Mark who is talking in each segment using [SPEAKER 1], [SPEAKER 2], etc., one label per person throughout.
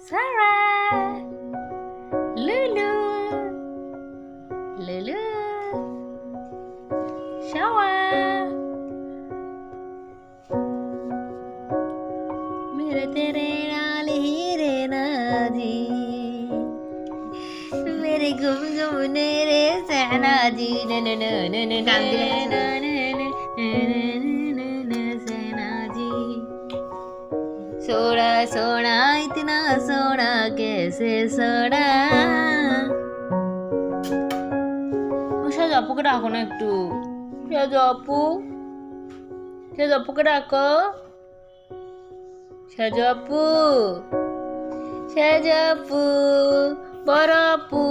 [SPEAKER 1] Sarah, Lulu, Lulu, Shawa, मेरे तेरे नाल हीरे नाजी, मेरे गुम गुम नेरे सहना जी, न न न न न
[SPEAKER 2] গান দিলে
[SPEAKER 1] न
[SPEAKER 2] কিছু
[SPEAKER 1] न सहना जी, सोना सोना इतना सोना कैसे सोना। সাজু আপুকে ডাকো না একটু। সাজু আপু, সাজু আপুকে ডাকো। সাজু আপু, সাজু আপু, বড় আপু,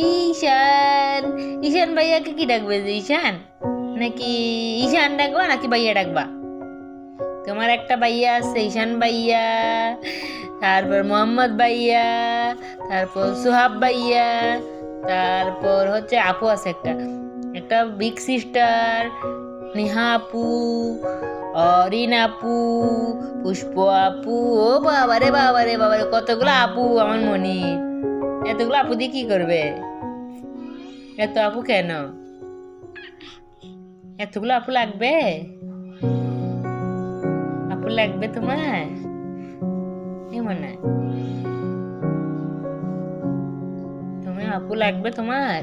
[SPEAKER 1] ঈশান। ঈশান ভাইয়াকে কি ডাকবে যে ঈশান? নাকি ঈশান ডাকবা নাকি ভাইয়া ডাকবা? তোমার একটা ভাইয়া আছে ঈশান ভাইয়া, তারপর মোহাম্মদ ভাইয়া, তারপর সুহাব ভাইয়া, তারপর হচ্ছে আপু আছে একটা, একটা বিগ সিস্টার, নেহা আপু, অরিন আপু, পুষ্প আপু। ও বাবারে বাবারে বাবারে, কতগুলো আপু আমার মনি। এতগুলো আপু দিয়ে কি করবে? এত আপু কেন? এতগুলো আপু লাগবে? আপু লাগবে তোমার? কি মনে হয়? তুমি আপু লাগবে তোমার?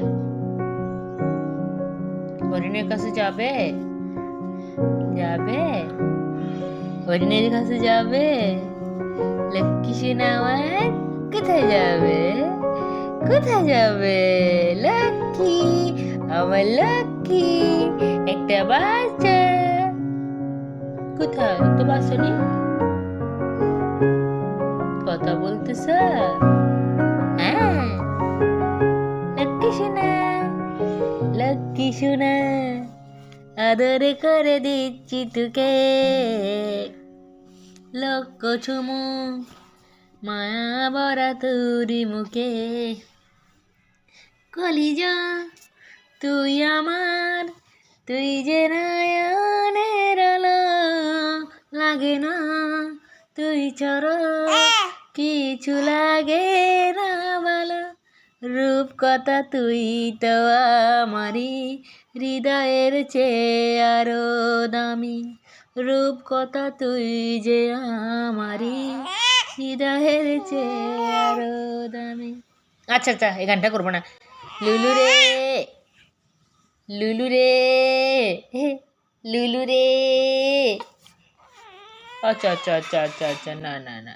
[SPEAKER 1] হরিণের কাছে যাবে? যাবে? হরিণের কাছে যাবে? লক্ষ্মী সোনা আমার কোথায় যাবে? কোথায় যাবে? লক্ষ্মী, আমার লক্ষ্মী, একটা বাচ্চা কোথায়? তো বাচ্চা নেই, কথা বলতেছ? হ্যাঁ, লক্ষ্মী সোনা, লক্ষ্মী সোনা, আদরে করে দিচ্ছি তোকে, লক্ষ চুমু মায়া ভরা তোরি মুখে, কলিজা তুই আমার, তুই যে নয়নের আলো, লাগে না তুই ছাড়া কিছু লাগে না ভালো, রূপ কথা তুই তো আমারই হৃদয়ের চেয়ে আরো দামি, রূপ কথা তুই যে আমারই হৃদয়ের চেয়ে আরো দামি। আচ্ছা আচ্ছা, এই গানটা করবো না। লুলু রে, লুলু রে, লুলু রে। আচ্ছা আচ্ছা আচ্ছা আচ্ছা আচ্ছা, না না না।